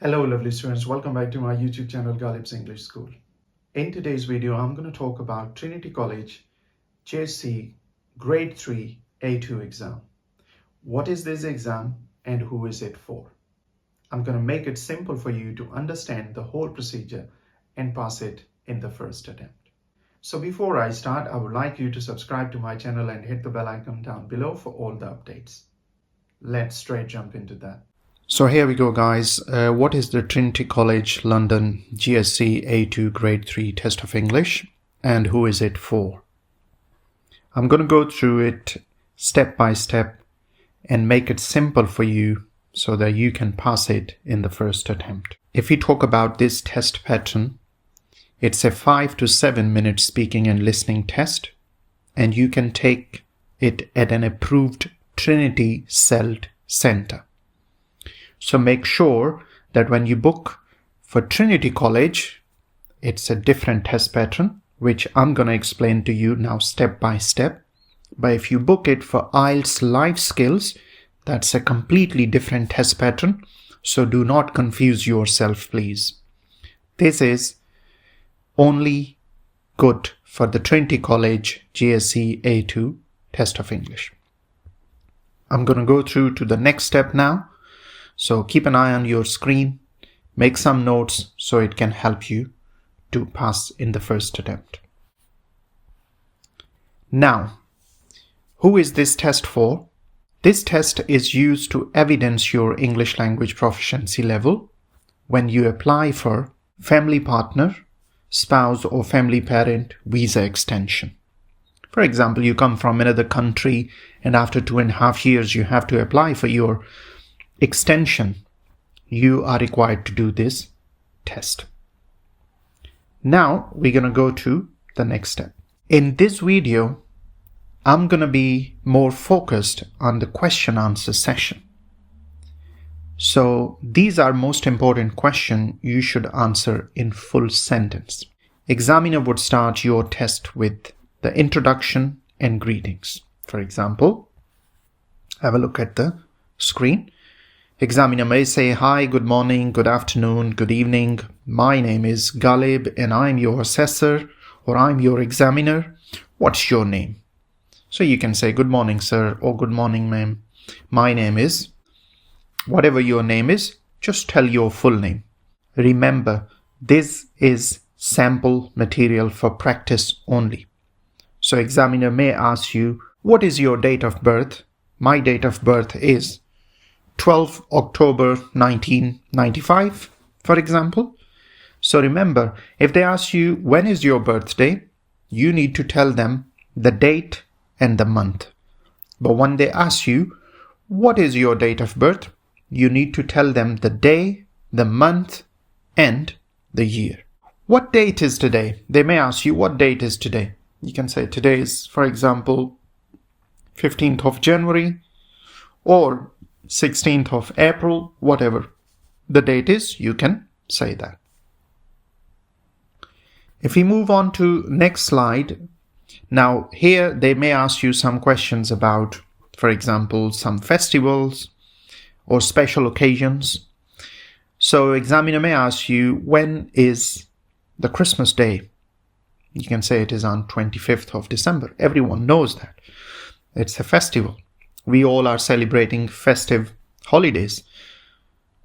Hello lovely students, welcome back to my YouTube channel Galib's English School. In today's video, I'm going to talk about Trinity College GESE Grade 3 A2 exam. What is this exam and who is it for? I'm going to make it simple for you to understand the whole procedure and pass it in the first attempt. So before I start, I would like you to subscribe to my channel and hit the bell icon down below for all the updates. Let's straight jump into that. So here we go guys, what is the Trinity College London GESE A2 Grade 3 Test of English and who is it for? I'm going to go through it step by step and make it simple for you so that you can pass it in the first attempt. If we talk about this test pattern, it's a 5 to 7 minute speaking and listening test, and you can take it at an approved Trinity CELT center. So make sure that when you book for Trinity College, it's a different test pattern, which I'm going to explain to you now step by step. But if you book it for IELTS Life Skills, that's a completely different test pattern. So do not confuse yourself, please. This is only good for the Trinity College GESE A2 Test of English. I'm going to go through to the next step now. So keep an eye on your screen, make some notes so it can help you to pass in the first attempt. Now, who is this test for? This test is used to evidence your English language proficiency level when you apply for family partner, spouse or family parent visa extension. For example, you come from another country and after 2.5 years you have to apply for your extension. You are required to do this test. Now we're going to go to the next step. In this video, I'm going to be more focused on the question answer session. So these are most important questions you should answer in full sentence. Examiner would start your test with the introduction and greetings. For example, have a look at the screen. Examiner may say, hi, good morning, good afternoon, good evening. My name is Galib and I'm your assessor or I'm your examiner. What's your name? So you can say, good morning, sir, or good morning, ma'am. My name is, whatever your name is, just tell your full name. Remember, this is sample material for practice only. So examiner may ask you, what is your date of birth? My date of birth is 12 October 1995, for example. So remember, if they ask you, when is your birthday? You need to tell them the date and the month. But when they ask you, what is your date of birth? You need to tell them the day, the month, and the year. What date is today? They may ask you, what date is today? You can say today is, for example, 15th of January or 16th of April, whatever the date is, you can say that. If we move on to next slide, now here they may ask you some questions about, for example, some festivals or special occasions. So examiner may ask you, when is the Christmas day? You can say it is on 25th of December. Everyone knows that. It's a festival. We all are celebrating festive holidays.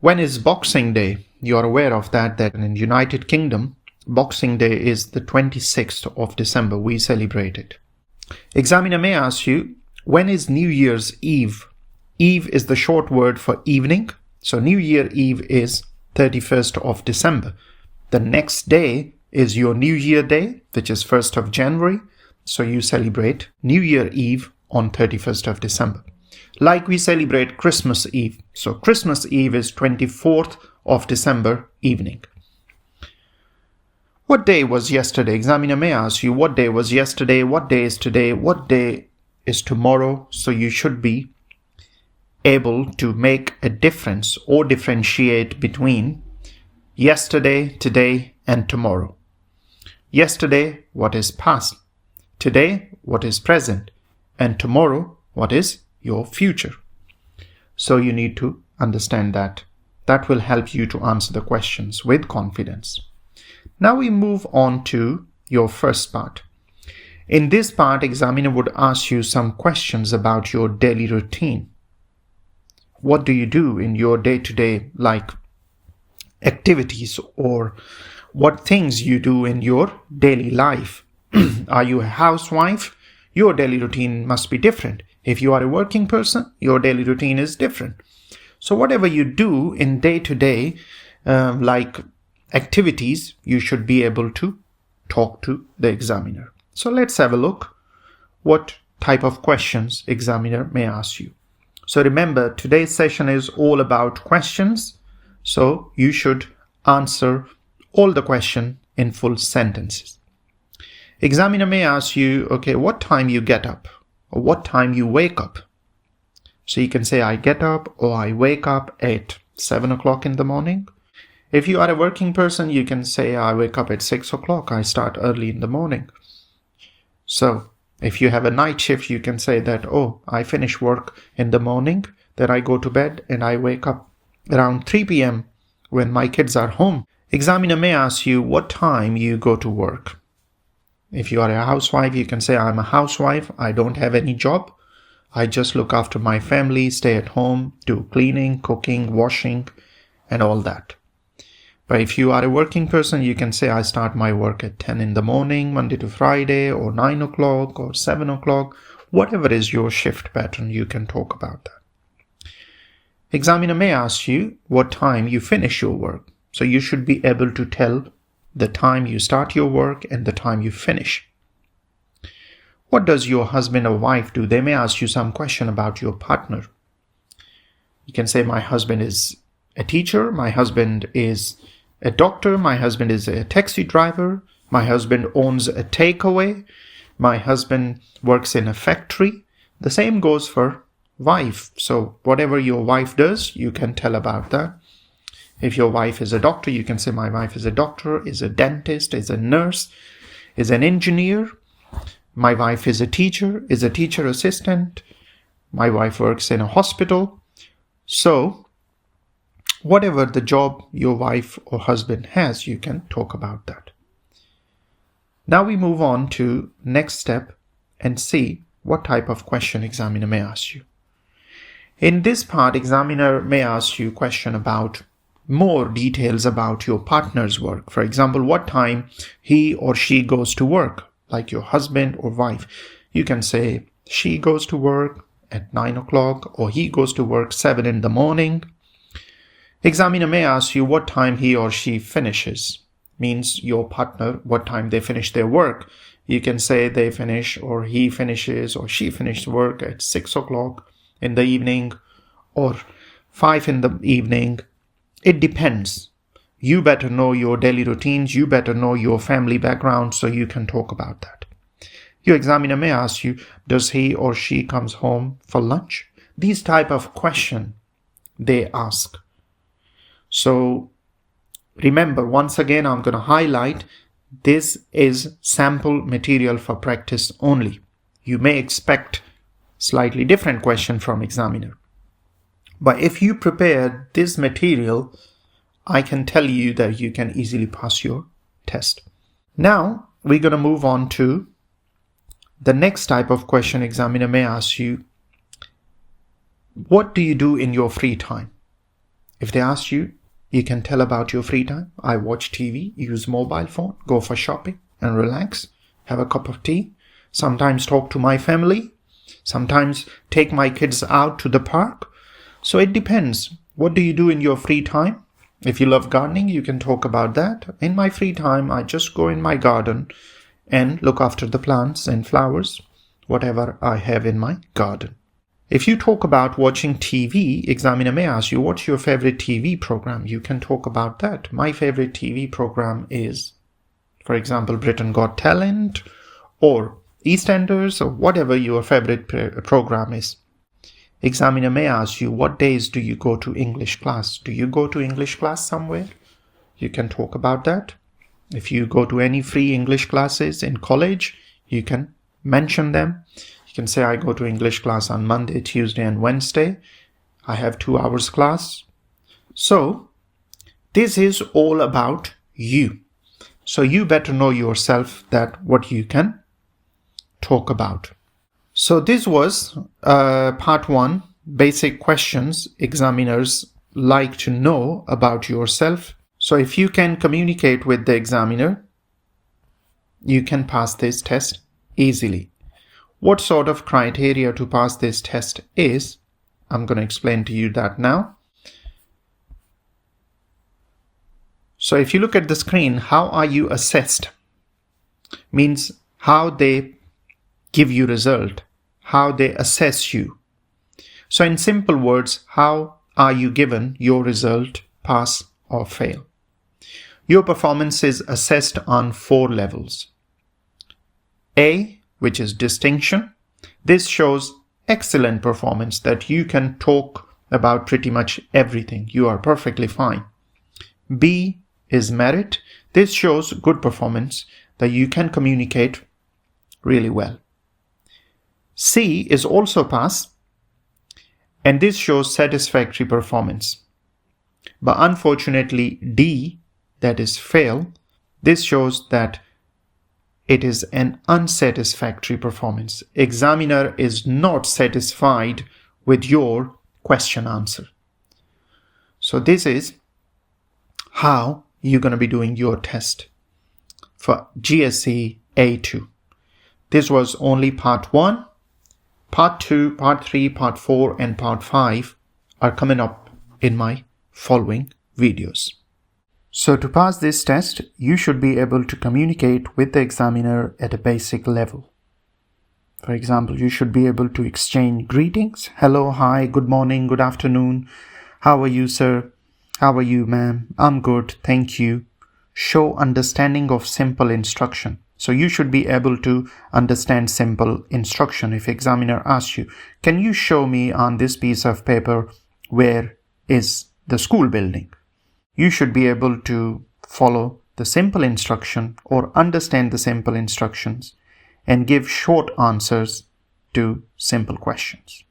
When is Boxing Day? You are aware of that in the United Kingdom, Boxing Day is the 26th of December. We celebrate it. Examiner may ask you, when is New Year's Eve? Eve is the short word for evening. So New Year Eve is 31st of December. The next day is your New Year Day, which is 1st of January. So you celebrate New Year Eve on 31st of December. Like we celebrate Christmas Eve. So Christmas Eve is 24th of December evening. What day was yesterday? Examiner may ask you, what day was yesterday? What day is today? What day is tomorrow? So you should be able to make a difference or differentiate between yesterday, today, and tomorrow. Yesterday, what is past? Today, what is present? And tomorrow, what is your future? So you need to understand that That will help you to answer the questions with confidence. Now we move on to your first part. In this part, examiner would ask you some questions about your daily routine. What do you do in your day-to-day activities, or what things you do in your daily life? Are you a housewife? Your daily routine must be different. If you are a working person, your daily routine is different. So whatever you do in day-to-day activities, you should be able to talk to the examiner. So let's have a look what type of questions examiner may ask you. So remember, today's session is all about questions. So you should answer all the question in full sentences. Examiner may ask you, okay, what time you get up or what time you wake up. So you can say, I get up or I wake up at 7 o'clock in the morning. If you are a working person, you can say, I wake up at 6 o'clock. I start early in the morning. So if you have a night shift, you can say that, oh, I finish work in the morning, then I go to bed and I wake up around 3 p.m. when my kids are home. Examiner may ask you what time you go to work. If you are a housewife, you can say, I'm a housewife. I don't have any job. I just look after my family, stay at home, do cleaning, cooking, washing, and all that. But if you are a working person, you can say, I start my work at 10 in the morning, Monday to Friday, or 9 o'clock, or 7 o'clock. Whatever is your shift pattern, you can talk about that. Examiner may ask you what time you finish your work. So you should be able to tell the time you start your work and the time you finish. What does your husband or wife do? They may ask you some question about your partner. You can say, my husband is a teacher, my husband is a doctor, my husband is a taxi driver, my husband owns a takeaway, my husband works in a factory. The same goes for wife. So whatever your wife does, you can tell about that. If your wife is a doctor, you can say, my wife is a doctor, is a dentist, is a nurse, is an engineer. My wife is a teacher assistant. My wife works in a hospital. So whatever the job your wife or husband has, you can talk about that. Now we move on to next step and see what type of question examiner may ask you. In this part, examiner may ask you question about more details about your partner's work. For example, what time he or she goes to work, like your husband or wife. You can say she goes to work at 9 o'clock or he goes to work 7 in the morning. Examiner may ask you what time he or she finishes. Means your partner, what time they finish their work. You can say they finish or he finishes or she finishes work at 6 o'clock in the evening or 5 in the evening. It depends. You better know your daily routines. You better know your family background so you can talk about that. Your examiner may ask you, does he or she comes home for lunch? These type of question they ask. So remember, once again, I'm going to highlight this is sample material for practice only. You may expect slightly different question from examiner. But if you prepare this material, I can tell you that you can easily pass your test. Now, we're going to move on to the next type of question examiner may ask you. What do you do in your free time? If they ask you, you can tell about your free time. I watch TV, use mobile phone, go for shopping and relax, have a cup of tea, sometimes talk to my family, sometimes take my kids out to the park. So it depends. What do you do in your free time? If you love gardening, you can talk about that. In my free time, I just go in my garden and look after the plants and flowers, whatever I have in my garden. If you talk about watching TV, examiner may ask you, what's your favorite TV program? You can talk about that. My favorite TV program is, for example, Britain Got Talent or EastEnders or whatever your favorite program is. Examiner may ask you, what days do you go to English class? Do you go to English class somewhere? You can talk about that. If you go to any free English classes in college, you can mention them. You can say, I go to English class on Monday, Tuesday, and Wednesday. I have 2 hours class. So this is all about you. So you better know yourself that what you can talk about. So this was part 1, basic questions examiners like to know about yourself. So if you can communicate with the examiner, you can pass this test easily. What sort of criteria to pass this test is, I'm going to explain to you that now. So if you look at the screen, how are you assessed? Means how they give you result, how they assess you. So in simple words, how are you given your result, pass or fail? Your performance is assessed on 4 levels. A, which is distinction. This shows excellent performance, that you can talk about pretty much everything. You are perfectly fine. B is merit. This shows good performance, that you can communicate really well. C is also pass, and this shows satisfactory performance. But unfortunately, D, that is fail, this shows that it is an unsatisfactory performance. Examiner is not satisfied with your question answer. So this is how you're going to be doing your test for GESE A2. This was only part 1. Part 2, part 3, part 4 and part 5 are coming up in my following videos. So to pass this test, you should be able to communicate with the examiner at a basic level. For example, you should be able to exchange greetings. Hello, hi, good morning, good afternoon. How are you, sir? How are you, ma'am? I'm good, thank you. Show understanding of simple instruction. So you should be able to understand simple instruction. If examiner asks you, can you show me on this piece of paper where is the school building? You should be able to follow the simple instruction or understand the simple instructions and give short answers to simple questions.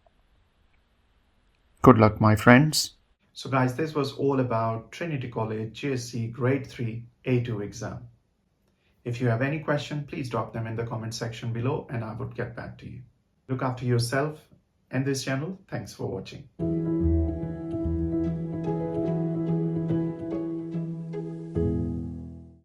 Good luck, my friends. So guys, this was all about Trinity College GESE Grade 3 A2 exam. If you have any question, please drop them in the comment section below and I would get back to you. Look after yourself and this channel. Thanks for watching.